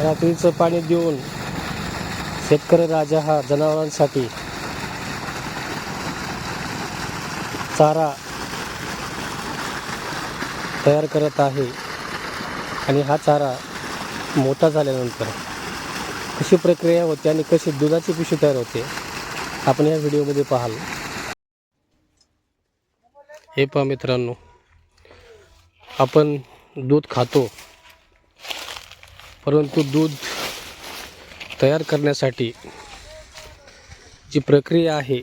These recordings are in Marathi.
रात्रीचं पाणी देऊन शेतकरी राजा हा जनावरांसाठी चारा तयार करत आहे आणि हा चारा मोठा झाल्यानंतर कशी प्रक्रिया होते आणि कशी दुधाची पिशवी तयार होते आपण या व्हिडिओमध्ये पाहाल। हे पहा मित्रांनो, आपण दूध खातो, परंतु दूध तयार करण्यासाठी जी प्रक्रिया आहे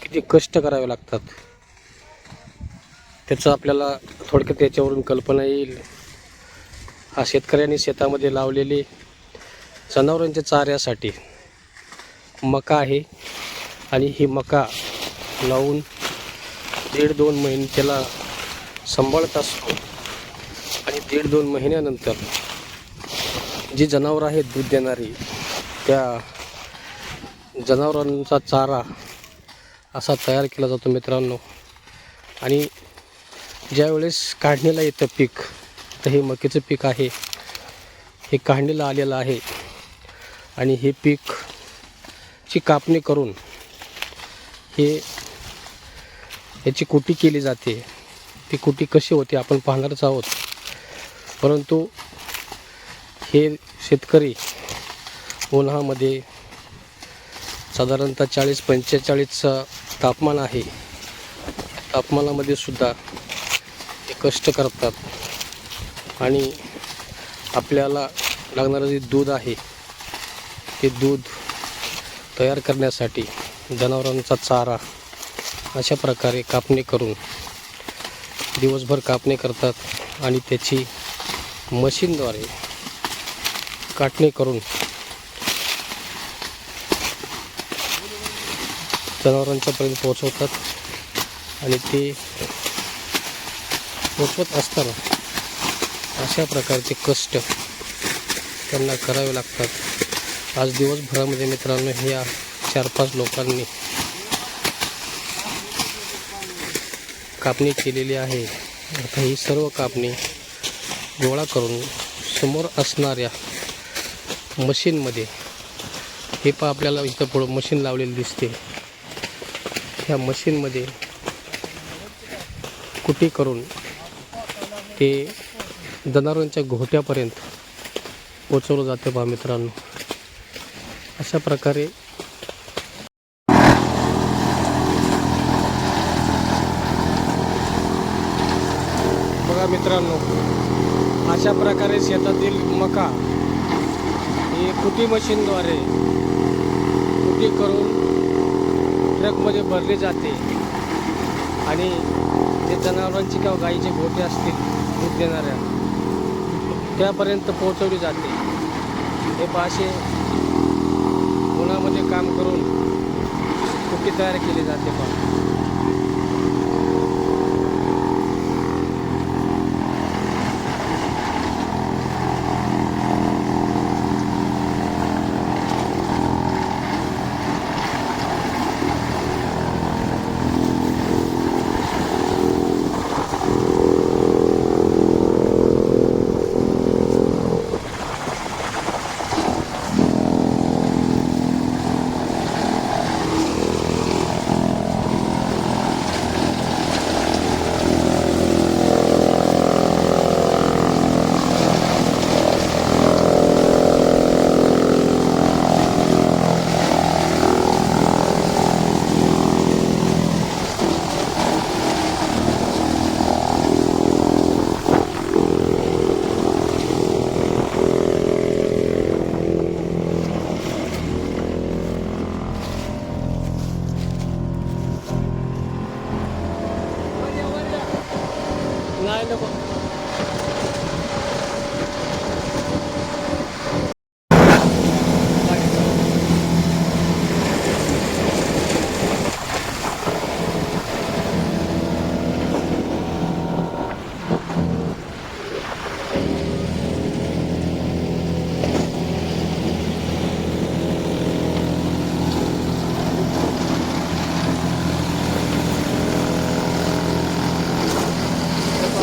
किती कष्ट करावे लागतात त्याचं आपल्याला थोडक्यात याच्यावरून कल्पना येईल। हा शेतकऱ्यांनी शेतामध्ये लावलेले जनावरांच्या चाऱ्यासाठी मका आहे आणि ही मका लावून 1.5-2 महिने त्याला सांभाळत असतो आणि 1.5-2 महिन्यानंतर जी जनावरं आहेत दूध देणारी त्या जनावरांचा चारा असा तयार केला जातो मित्रांनो। आणि ज्यावेळेस काढणीला येतं पीक, तर हे मक्याचं पीक आहे, हे काढणीला आलेलं आहे आणि हे पीकची कापणी करून याची कुटी केली जाते। ती कुटी कशी होते आपण पाहणारच आहोत, परंतु हे शेतकरी उन्हामध्ये साधारणतः 40-45 तापमान आहे, तापमानामध्ये सुद्धा हे कष्ट करतात आणि आपल्याला लागणारं जे दूध आहे ते दूध तयार करण्यासाठी जनावरांचा चारा अशा प्रकारे कापणी करून दिवसभर कापणी करतात आणि त्याची मशीनद्वारे काटणी करून जनावरांच्यापर्यंत पोहोचवतात आणि ते पोहोचवत असताना अशा प्रकारचे कष्ट त्यांना करावे लागतात। आज दिवसभरामध्ये मित्रांनो ह्या 4-5 लोकांनी कापणी केलेली आहे। आता ही सर्व कापणी गोळा करून समोर असणाऱ्या मशीनमध्ये, हे पहा आपल्याला इथं पुढं मशीन लावलेली दिसते, ह्या मशीनमध्ये कुटी करून ते जनावरांच्या घोट्यापर्यंत पोचवलं जातं पहा मित्रांनो। अशा प्रकारे बघा मित्रांनो, अशा प्रकारे शेतातील मका ही कुटी मशीनद्वारे कुटी करून ट्रकमध्ये भरली जाते आणि जे जनावरांची किंवा गाईचे गोटे असतील दूध देणाऱ्या त्यापर्यंत पोहोचवली जाते। हे पाशे उन्हामध्ये काम करून कुटी तयार केली जाते पहा। नाही नको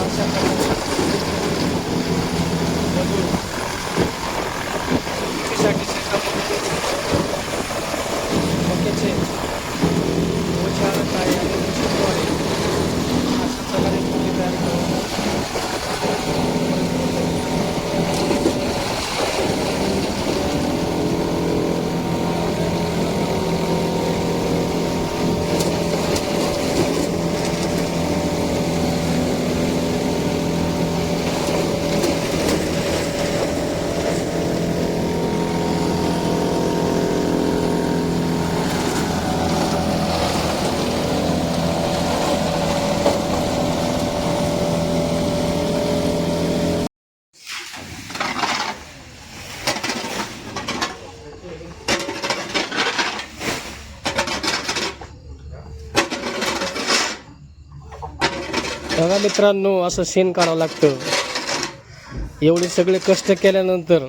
अशा प्रकारे बघा मित्रांनो, असं शेण काढावं लागतं. एवढे सगळे कष्ट केल्यानंतर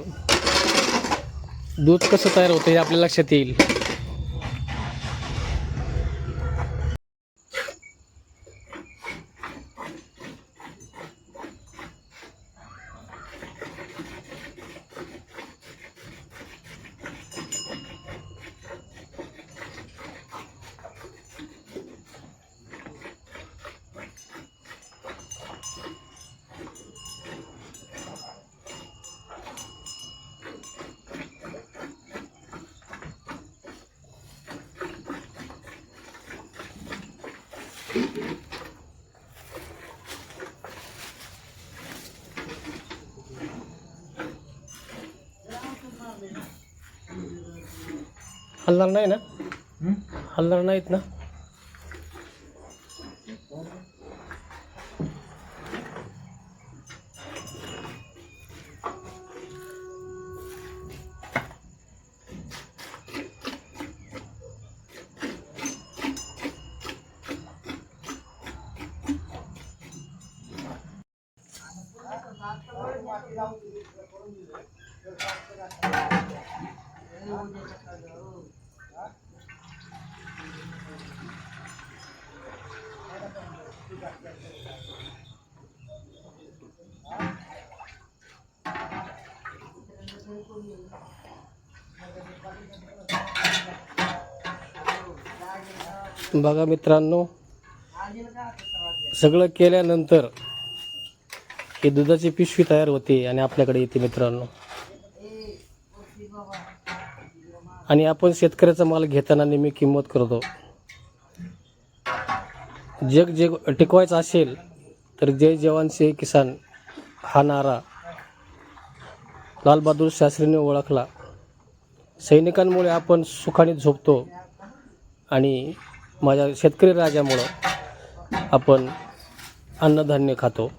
दूध कसं तयार होतं हे आपल्या लक्षात येईल. हलणार नाही ना? हलणार नाहीत ना? बघा मित्रांनो, सगळं केल्यानंतर ही दुधाची पिशवी तयार होते आणि आपल्याकडे येते मित्रांनो. आणि आपण शेतकऱ्याचा माल घेताना नेहमी किंमत करतो. जग जे टिकवायचं असेल तर जय जवान जय किसान हा नारा लालबहादूर शास्त्रीने ओळखला. सैनिकांमुळे आपण सुखाने झोपतो आणि माझ्या शेतकरी राजामुळं आपण अन्नधान्य खातो.